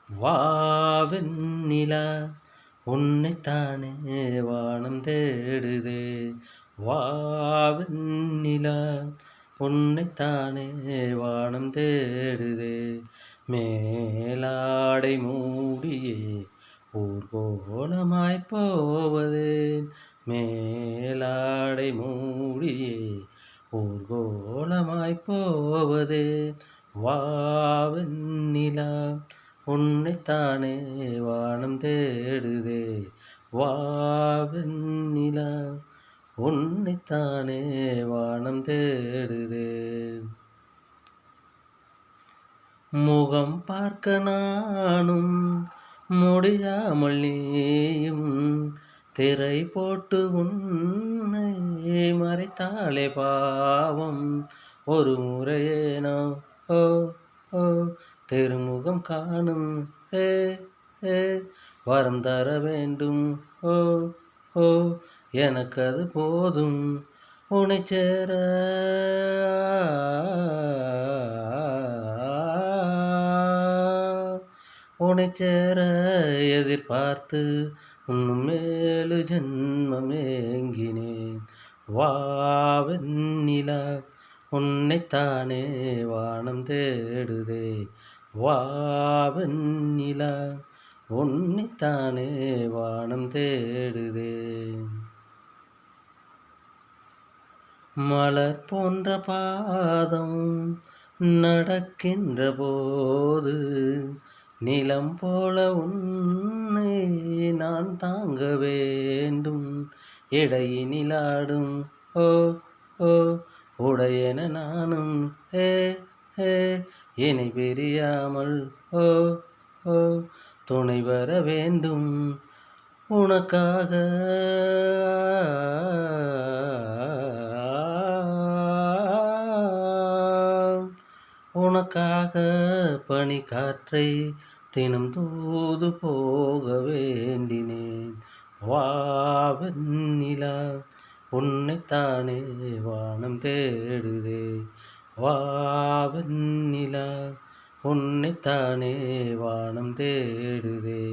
வாவெண்ணிலா உன்னைத்தானே வானம் தேடுதே. வாவெண்ணிலா உன்னைத்தானே வானம் தேடுதே. மேலாடை மூடியே ஊர்கோலமாய்ப் போவதேன். மேலாடை மூடியே ஊர்கோலமாய்ப் போவதேன். வாவெண்ணிலா உன்னைத்தானே வானம் தேடுதே. வாவெண்ணிலா உன்னைத்தானே வானம் தேடுதே. முகம் பார்க்க நானும் முடியாமல் நீயும் திரை போட்டு உன்னை மறைத்தாலே பாவம். ஒரு முறையேனோ ஓ ஓ திருமுகம் காணும் ஏ ஏ வரம் தர வேண்டும் ஓ ஓ எனக்கு அது போதும் உன்னை சேர. உன்னை சேர எதிர்பார்த்து உன்னும் 7 ஜென்மம் ஏங்கினேன். வாவெண்ணிலா உன்னைத்தானே வானம் தேடுதே. வாவெண்ணிலா உன்னைத்தானே வானம் தேடுதே. மலர் போன்ற பாதம் நடக்கின்ற போது நிலம் போல உன்னை நான் தாங்க வேண்டும். இடையினிலாடும் ஓ ஓ உடையன நானும் ஏ ஏ இணை பிரியாமல் ஓ ஓ துணை வர வேண்டும் உனக்காக. உனக்காக பனிக்காற்றை தினம் தூது போக வேண்டினேன். வாவெண்ணிலா உன்னைத்தானே வானம் தேடுதே. வாவெண்ணிலா உன்னைத்தானே வானம் தேடுதே.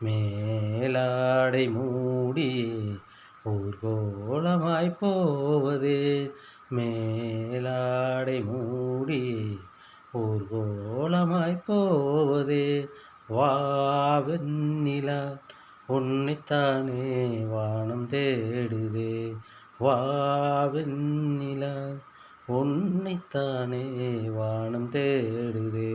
மேலாடை மூடியே ஊர்கோலமாய்ப் போவதே. மேலாடை மூடியே ஊர்கோலமாய்ப் போவதே. வாவெண்ணிலா உன்னைத்தானே வானம் தேடுதே. வாவெண்ணிலா உன்னைத்தானே வானம் தேடுதே.